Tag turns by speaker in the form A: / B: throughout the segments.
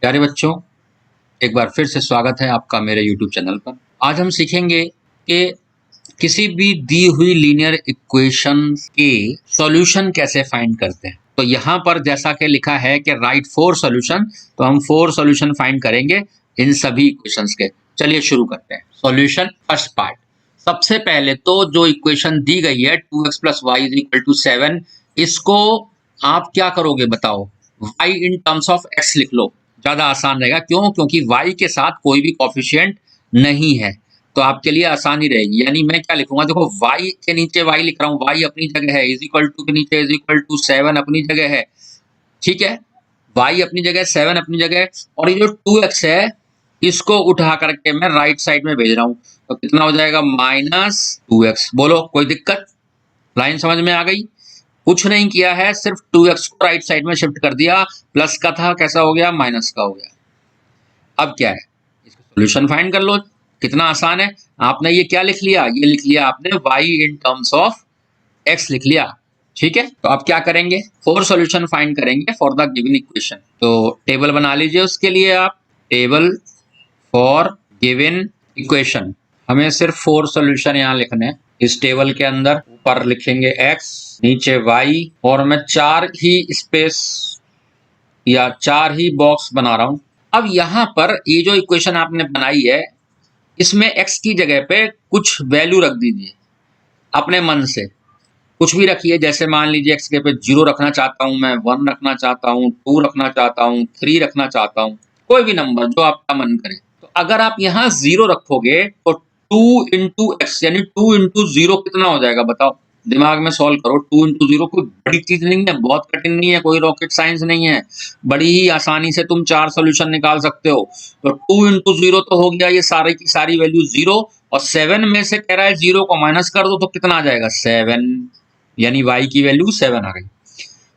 A: प्यारे बच्चों, एक बार फिर से स्वागत है आपका मेरे YouTube चैनल पर। आज हम सीखेंगे कि किसी भी दी हुई लीनियर इक्वेशन के सॉल्यूशन कैसे फाइंड करते हैं। तो यहाँ पर जैसा कि लिखा है कि राइट 4 सॉल्यूशन, तो हम 4 सॉल्यूशन फाइंड करेंगे इन सभी इक्वेशंस के। चलिए शुरू करते हैं। Solution first part. सबसे पहले तो जो इक्वेशन दी गई है 2x + y = 7, इसको आप क्या करोगे बताओ? y in terms of x लिख लो, ज्यादा आसान रहेगा। क्यों? क्योंकि y के साथ कोई भी कोफिशिएंट नहीं है, तो आपके लिए आसानी रहेगी। यानी मैं क्या लिखूंगा, देखो y के नीचे y लिख रहा हूँ, y अपनी जगह है, इज इक्वल टू के नीचे इज इक्वल टू 7 अपनी जगह है, ठीक है। y अपनी जगह, 7 अपनी जगह, और ये जो 2x है इसको उठा करके मैं राइट साइड में भेज रहा हूँ, तो कितना हो जाएगा? -2x। बोलो कोई दिक्कत? लाइन समझ में आ गई? कुछ नहीं किया है, सिर्फ 2x को राइट साइड में शिफ्ट कर दिया, प्लस का था कैसा हो गया? माइनस का हो गया। अब क्या है, इसका सॉल्यूशन फाइंड कर लो। कितना आसान है। आपने ये क्या लिख लिया? ये लिख लिया आपने y in terms of x लिख लिया, ठीक है। तो अब क्या करेंगे? 4 सॉल्यूशन फाइंड करेंगे फॉर द गिवन इक्वेशन। तो टेबल बना लीजिए उसके लिए आप, टेबल फॉर गिवन इक्वेशन। हमें सिर्फ 4 सॉल्यूशन यहाँ लिखने हैं इस टेबल के अंदर। ऊपर लिखेंगे x, नीचे y, और मैं 4 ही स्पेस या 4 ही बॉक्स बना रहा हूं। अब यहां पर ये जो इक्वेशन आपने बनाई है, इसमें x की जगह पे कुछ वैल्यू रख दीजिए अपने मन से, कुछ भी रखिए। जैसे मान लीजिए x के पे 0 रखना चाहता हूं मैं, 1 रखना चाहता हूं, 2 रखना चाहता हूं, 3 रखना चाहता हूं, कोई भी नंबर जो आपका मन करे। तो अगर आप यहाँ 0 रखोगे तो 2 इंटू एक्स यानी 2 इंटू 0 कितना हो जाएगा बताओ? दिमाग में सॉल्व करो। 2 इंटू 0 कोई बड़ी चीज नहीं है, बहुत कठिन नहीं है, कोई रॉकेट साइंस नहीं है, बड़ी ही आसानी से तुम 4 सोल्यूशन निकाल सकते हो। तो 2 इंटू 0 तो हो गया, ये सारी की सारी वैल्यू 0, और 7 में से कह रहा है 0 को माइनस कर दो, तो कितना आ जाएगा? 7, यानी y की वैल्यू 7 आ गई।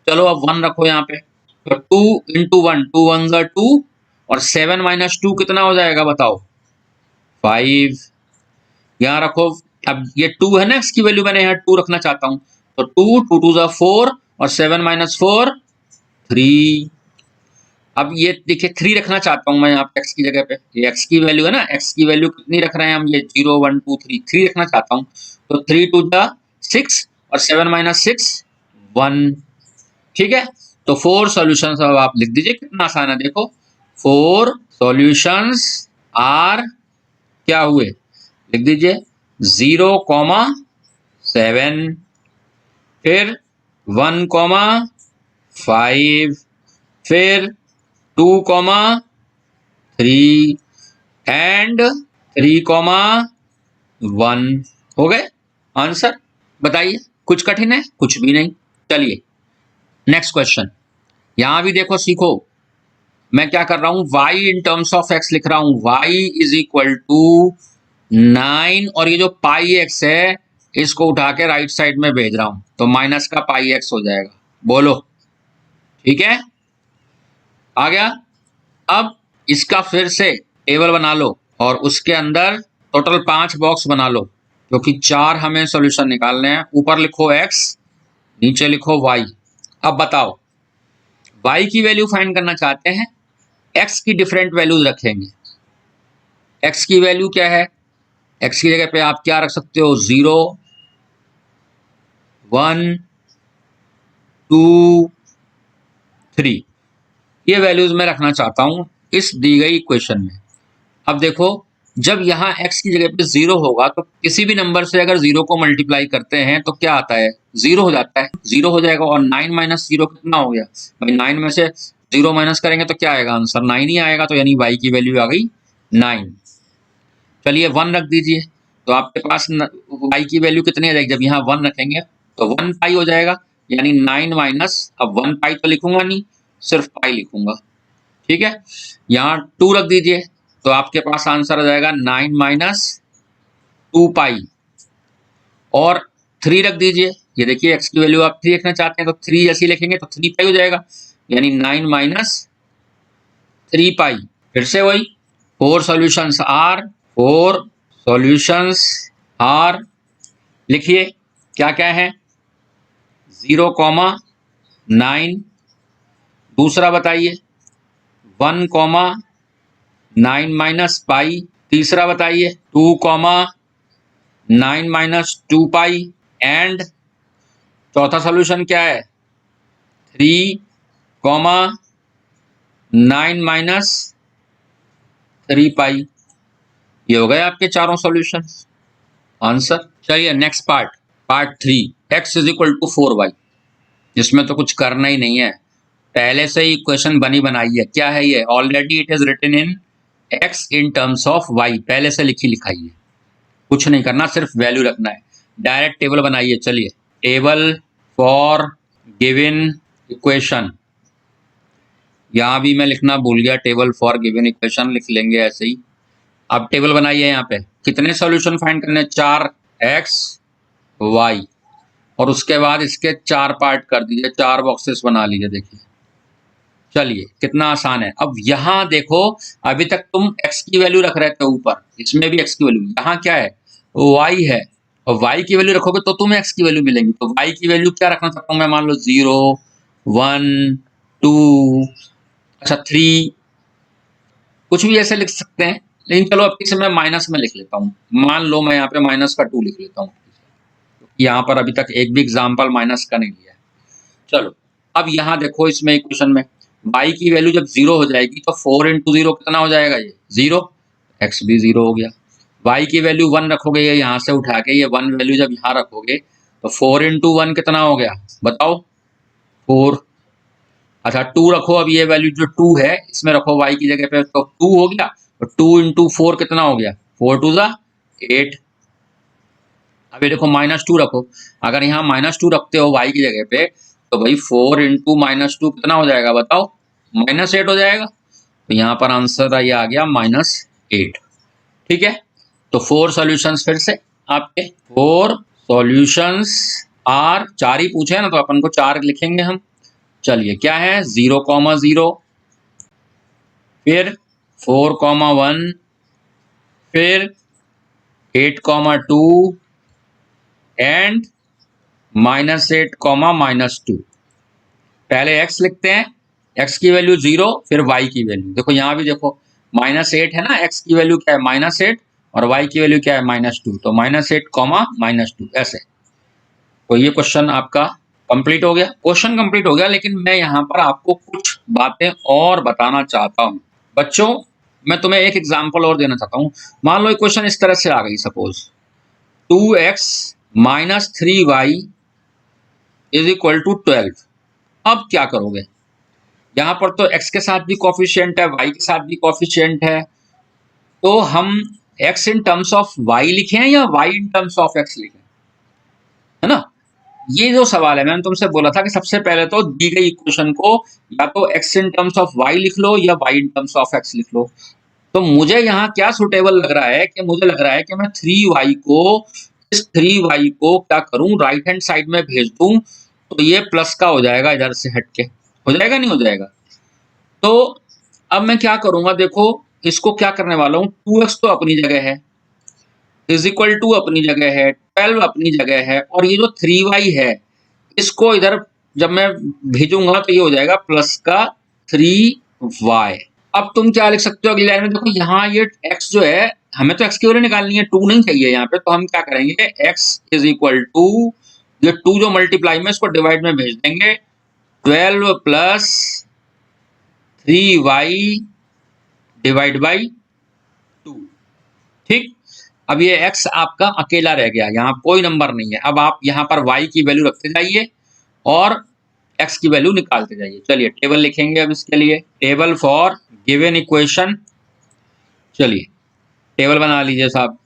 A: चलो अब 1 रखो यहाँ पे, तो 2 इंटू 1, 2 1 ज़ा 2, और 7 माइनस 2 कितना हो जाएगा बताओ? 5। यहाँ रखो। अब ये 2 है ना, इसकी वैल्यू मैंने यहाँ 2 रखना चाहता हूँ, तो 2 2 2 ज़ा 4, और 7 माइनस 4 3। अब ये देखिए 3 रखना चाहता हूँ मैं यहाँ पे x की जगह पे। ये x की वैल्यू है ना, x की वैल्यू कितनी रख रहे हैं हम? ये 0 1 2 3, 3 रखना चाहता हूँ, तो 3 2 ज़ा 6, और 7 माइनस 6 1, ठीक है। तो 4 सॉल्यूशंस अब आप लिख दीजिए। कितना आसान है देखो, 4 सॉल्यूशंस आर क्या हुए, लिख दीजिए 0, 7, फिर 1, 5, फिर 2, 3, एंड 3, 1। हो गए आंसर? बताइए, कुछ कठिन है? कुछ भी नहीं। चलिए नेक्स्ट क्वेश्चन। यहां भी देखो, सीखो। मैं क्या कर रहा हूं? y in terms of x लिख रहा हूं। y इज इक्वल टू 9, और ये जो पाई x है इसको उठा के राइट साइड में भेज रहा हूं, तो माइनस का पाई x हो जाएगा। बोलो ठीक है? आ गया? अब इसका फिर से टेबल बना लो, और उसके अंदर टोटल 5 बॉक्स बना लो, क्योंकि 4 हमें सॉल्यूशन निकालने हैं। ऊपर लिखो x, नीचे लिखो y। अब बताओ, y की वैल्यू फाइंड करना चाहते हैं, x की डिफरेंट वैल्यूज रखेंगे। x की वैल्यू क्या है? x की जगह पे आप क्या रख सकते हो? 0 1 2 3, ये वैल्यूज मैं रखना चाहता हूं इस दी गई इक्वेशन में। अब देखो, जब यहाँ x की जगह पे 0 होगा, तो किसी भी नंबर से अगर 0 को मल्टीप्लाई करते हैं तो क्या आता है? 0 हो जाता है, 0 हो जाएगा। और 9 माइनस 0 कितना हो गया भाई? 9 में से 0 माइनस करेंगे तो क्या आएगा? आंसर 9 ही आएगा। तो यानी y की वैल्यू आ गई 9। चलिए 1 रख दीजिए, तो आपके पास y की वैल्यू कितनी आ जाएगी? जब यहाँ 1 रखेंगे तो 1 पाई हो जाएगा, यानी 9 माइनस, अब 1 पाई तो लिखूंगा नहीं, सिर्फ पाई लिखूंगा, ठीक है। यहाँ 2 रख दीजिए, तो आपके पास आंसर आ जाएगा 9 माइनस 2 पाई, और 3 रख दीजिए। ये देखिए x की वैल्यू आप 3 लिखना चाहते हैं, तो 3 जैसी लिखेंगे तो 3 पाई हो जाएगा, यानी 9 माइनस 3 पाई। फिर से वही 4 सॉल्यूशंस आर लिखिए क्या क्या है? 0, 9। दूसरा बताइए 1 कॉमा 9 माइनस पाई, तीसरा बताइए 2 कॉमा 9 माइनस 2 पाई, एंड चौथा सॉल्यूशन क्या है 3 कॉमा 9 माइनस 3 पाई। ये हो गए आपके चारों सॉल्यूशन आंसर। चलिए next part 3, x is equal to 4y। इसमें तो कुछ करना ही नहीं है, पहले से ही इक्वेशन बनी बनाई है। क्या है ये, already it is written in x in terms of y, पहले से लिखी लिखाई है, कुछ नहीं करना, सिर्फ वैल्यू रखना है। डायरेक्ट टेबल बनाइए। चलिए टेबल फॉर गिवन इक्वेशन, यहां भी मैं लिखना भूल गया, टेबल फॉर गिवन इक्वेशन लिख लेंगे ऐसे ही। अब टेबल बनाइए, यहाँ पे कितने सॉल्यूशन फाइंड करने, 4x y, और उसके बाद इसके 4 पार्ट कर दीजिए, 4 बॉक्सेस बना लीजिए। देखिए चलिए कितना आसान है। अब यहाँ देखो, अभी तक तुम x की वैल्यू रख रहे थे ऊपर, इसमें भी x की वैल्यू, यहाँ क्या है y है, और y की वैल्यू रखोगे तो तुम्हें x की वैल्यू मिलेगी। तो y की वैल्यू क्या रखना चाहता हूँ मैं, मान लो 0 1 2, अच्छा 3, कुछ भी ऐसे लिख सकते हैं, लेकिन चलो अब इसे मैं माइनस में लिख लेता हूँ। मान लो मैं यहाँ पे -2 लिख लेता हूँ, यहाँ पर अभी तक एक भी एग्जाम्पल माइनस का नहीं लिया है। चलो अब यहाँ देखो, इसमें इक्वेशन में y की वैल्यू जब 0 हो जाएगी तो 4 इंटू 0 कितना हो जाएगा, ये 0, x भी 0 हो गया। y की वैल्यू 1 रखोगे, ये यहाँ से उठा के ये 1 वैल्यू जब यहाँ रखोगे तो 4 इंटू 1 कितना हो गया बताओ, 4। अच्छा 2 रखो, अब ये वैल्यू जो 2 है इसमें रखो y की जगह पे, तो 2 हो गया, तो 2 इंटू 4 कितना हो गया, 4 टू ज़ा 8। अब ये देखो -2 रखो, अगर यहाँ -2 रखते हो y की जगह पे तो भाई 4 इंटू -2 कितना हो जाएगा बताओ, -8 हो जाएगा। तो यहाँ पर आंसर ये आ गया -8। ठीक है, तो 4 सॉल्यूशंस फिर से आपके 4 सॉल्यूशंस आर, 4 ही पूछे ना तो अपन को 4 लिखेंगे हम। चलिए क्या है 0,0, फिर 4,1, फिर 8,2 एंड -8, -2। पहले x लिखते हैं, x की वैल्यू 0, फिर y की वैल्यू देखो, यहाँ भी देखो -8 है ना, x की वैल्यू क्या है -8 और y की वैल्यू क्या है -2, तो -8, -2 ऐसे। तो ये क्वेश्चन आपका कंप्लीट हो गया, क्वेश्चन कंप्लीट हो गया। लेकिन मैं यहाँ पर आपको कुछ बातें और बताना चाहता हूँ बच्चों। मैं तुम्हें एक एग्जांपल और देना चाहता हूँ। मान लो क्वेश्चन इस तरह से आ गई, suppose 2x - 3y is equal to 12। अब क्या करोगे, यहाँ पर तो x के साथ भी कोफिशिएंट है, y के साथ भी कोफिशिएंट है, तो हम x in terms of y लिखें या y in terms of x लिखें, है ना। ये जो सवाल है, मैंने तुमसे बोला था कि सबसे पहले तो दी गई इक्वेशन को या तो x in terms of y लिख लो या y in terms of x लिख लो। तो मुझे यहाँ क्या सुटेबल लग रहा है कि मुझे लग रहा है कि मैं 3y को, इस 3y को क्या करूं, राइट हैंड साइड में भेज दूं, तो ये प्लस का हो जाएगा, इधर से हट के हो जाएगा, नहीं हो जाएगा। तो अब मैं क्या करूंगा, देखो इसको क्या करने वाला हूं, 2x तो अपनी जगह है, इज इक्वल टू अपनी जगह है, 12 अपनी जगह है, और ये जो 3y है इसको इधर जब मैं भेजूंगा तो ये हो जाएगा प्लस का 3y। अब तुम क्या लिख सकते हो अगली लाइन में, देखो यहाँ ये x जो है, हमें तो x की वैल्यू निकालनी है, 2 नहीं चाहिए यहाँ पे, तो हम क्या करेंगे, x इज इक्वल टू, ये 2 जो मल्टीप्लाई में इसको डिवाइड में भेज देंगे, 12 प्लस 3y डिवाइड बाई 2। ठीक, अब ये x आपका अकेला रह गया, यहाँ कोई नंबर नहीं है। अब आप यहाँ पर y की वैल्यू रखते जाइए और x की वैल्यू निकालते जाइए। चलिए टेबल लिखेंगे अब इसके लिए, टेबल फॉर गिवन इक्वेशन। चलिए टेबल बना लीजिए साहब।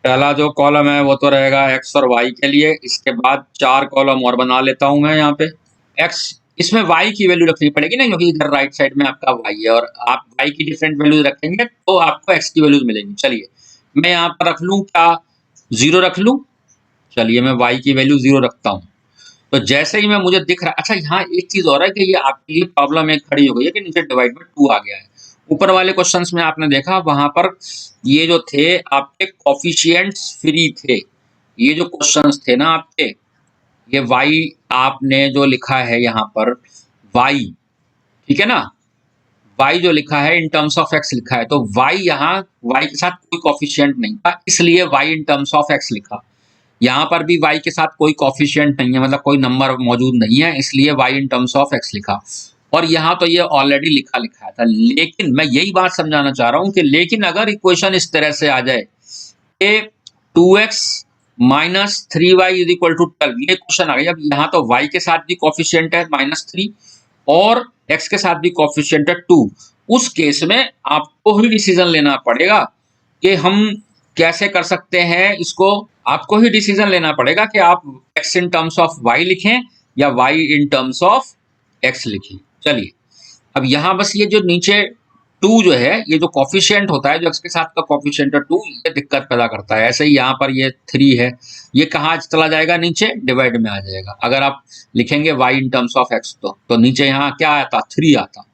A: पहला जो कॉलम है वो तो रहेगा x और y के लिए, इसके बाद 4 कॉलम और बना लेता हूं मैं यहाँ पे। x, इसमें y की वैल्यू रखनी पड़ेगी ना, क्योंकि इधर राइट साइड में आपका y है, और आप y की डिफरेंट वैल्यूज रखेंगे तो आपको x की वैल्यूज मिलेंगी। चलिए मैं यहाँ पर रख लूँ क्या, 0 रख लूँ। चलिए मैं y की वैल्यू 0 रखता हूँ। तो जैसे ही मैं, मुझे दिख रहा, अच्छा यहाँ एक चीज और है कि ये आपके लिए प्रॉब्लम एक खड़ी हो गई है कि नीचे डिवाइड में 2 आ गया है। ऊपर वाले क्वेश्चंस में आपने देखा वहां पर ये जो थे आपके कोफिशिएंट्स फ्री थे, ये जो क्वेश्चंस थे ना आपके, ये y आपने जो लिखा है यहाँ पर y, ठीक है ना, y जो लिखा है इन टर्म्स ऑफ x लिखा है, तो y यहाँ y के साथ कोई कॉफिशिएंट नहीं था, इसलिए y in terms of x लिखा। यहाँ पर भी y के साथ कोई कॉफिशिएंट नहीं है, मतलब कोई नंबर मौजूद नहीं है, इसलिए y in terms of x लिखा। और यहाँ तो ये ऑलरेडी लिखा था। लेकिन मैं यही बात समझाना चाह रहा हूँ कि लेकिन अगर इक्वेशन इस तरह से आ जाए कि 2x minus 3y is equal to 12, ये क्वेश्चन आ गया। अब यहाँ तो y के साथ भी कॉफिशिएंट है -3 और x के साथ भी कॉफिशिएंट है 2, उस केस में आपको ही डिसीजन लेना पड़ेगा कि हम कैसे कर सकते हैं इसको। आपको ही डिसीजन लेना पड़ेगा कि आप x in terms of y लिखें या y in terms of x लिखें। चलिए, अब यहाँ बस ये जो नीचे 2 जो है, ये जो कॉफिशिएंट होता है, जो x के साथ का कॉफिशिएंट है 2, ये दिक्कत पैदा करता है। ऐसे ही यहाँ पर ये 3 है, ये कहाँ चला जाएगा, नीचे डिवाइड में आ जाएगा। अगर आप लिखेंगे y in terms of x तो नीचे यहाँ क्या आता, 3 आता।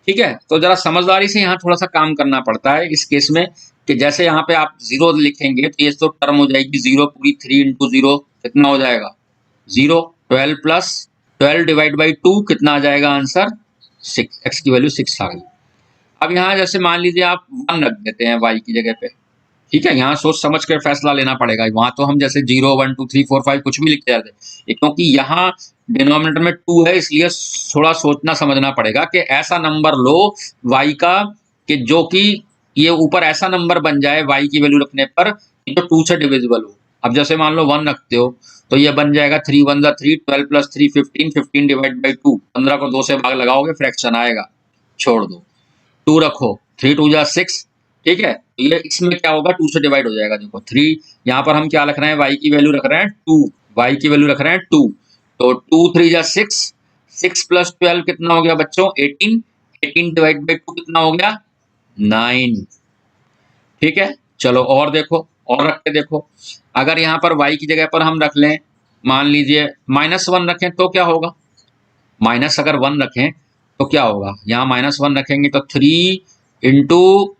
A: ठीक है, तो जरा समझदारी से यहाँ थोड़ा सा काम करना पड़ता है इस केस में, कि जैसे यहाँ पे आप 0 लिखेंगे तो ये तो टर्म हो जाएगी 0 पूरी, 3 इंटू 0 कितना हो जाएगा 0, 12 प्लस 12 डिवाइड बाई 2 कितना आ जाएगा आंसर 6, x की वैल्यू 6 आ गई। अब यहाँ जैसे मान लीजिए आप 1 रख देते हैं y की जगह पे, ठीक है, यहाँ सोच समझ कर फैसला लेना पड़ेगा। वहां तो हम जैसे 0 1 2 3 4 5 कुछ भी लिखते जाते, क्योंकि यहाँ डिनोमिनेटर में 2 है, इसलिए थोड़ा सोचना समझना पड़ेगा कि ऐसा नंबर लो y का कि जो कि ये ऊपर ऐसा नंबर बन जाए y की वैल्यू रखने पर जो 2 से डिविजिबल हो। अब जैसे मान लो 1 रखते हो तो ये बन जाएगा 3 1 3, 12 प्लस 3 15, 15 डिवाइड बाई 2, 15 को 2 से भाग लगाओगे फ्रैक्शन आएगा, छोड़ दो। 2 रखो, 3 2 जा 6, ठीक है, ये इसमें क्या होगा 2 से डिवाइड हो जाएगा। देखो 3, यहाँ पर हम क्या रख रहे हैं, y की वैल्यू रख रहे हैं 2, y की वैल्यू रख रहे हैं 2, तो 2 3 जा 6, 6 प्लस 12 कितना हो गया बच्चों 18, 18 डिवाइड बाई 2 कितना हो गया 9। ठीक है, चलो और देखो, और रख के देखो। अगर यहाँ पर y की जगह पर हम रख लें, मान लीजिए -1 रखें तो क्या होगा, माइनस अगर 1 रखें तो क्या होगा, यहाँ -1 रखेंगे तो 3 इंटू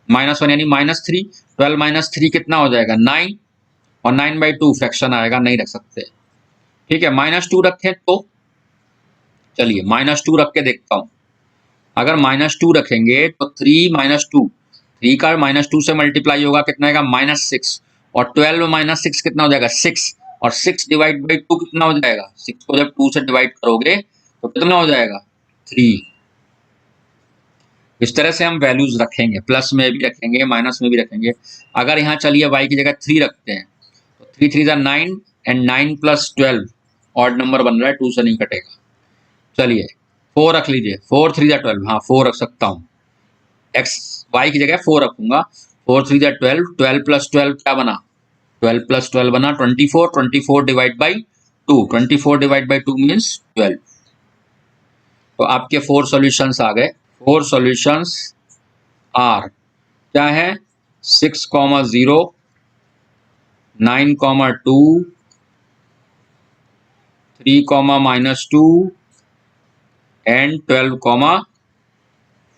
A: -1 यानी -3, 12 -3 कितना हो जाएगा 9, और 9 बाई 2 फ्रैक्शन आएगा, नहीं रख सकते। ठीक है, -2 रखें तो, चलिए -2 रख के देखता हूँ। अगर -2 रखेंगे तो 3 -2, 3 का -2 से मल्टीप्लाई होगा कितना आएगा -6, और 12 में -6 कितना हो जाएगा 6, और 6 डिवाइड बाई 2 कितना हो जाएगा, 6 को जब 2 से डिवाइड करोगे तो कितना हो जाएगा 3। इस तरह से हम वैल्यूज रखेंगे, प्लस में भी रखेंगे माइनस में भी रखेंगे। अगर यहाँ चलिए y की जगह 3 रखते हैं तो 3 3 जा 9, एंड 9 प्लस 12 ऑड नंबर बन रहा है, 2 से नहीं कटेगा। चलिए 4 रख लीजिए, 4 3 जा 12, हाँ 4 रख सकता हूँ, x y की जगह 4 रखूंगा, 4 3 जा 12, 12 प्लस 12 क्या बना, 12 प्लस 12 बना 24, 24 divide by 2, 24 divide by 2 means 12। तो आपके 4 सॉल्यूशंस आ गए। 4 सॉल्यूशंस आर क्या है, 6, 0, 9, 2, 3, -2 एंड 12,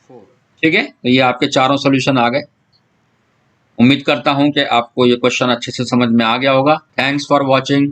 A: 4। ठीक है, तो ये आपके चारों सॉल्यूशन आ गए। उम्मीद करता हूं कि आपको ये क्वेश्चन अच्छे से समझ में आ गया होगा। Thanks for watching.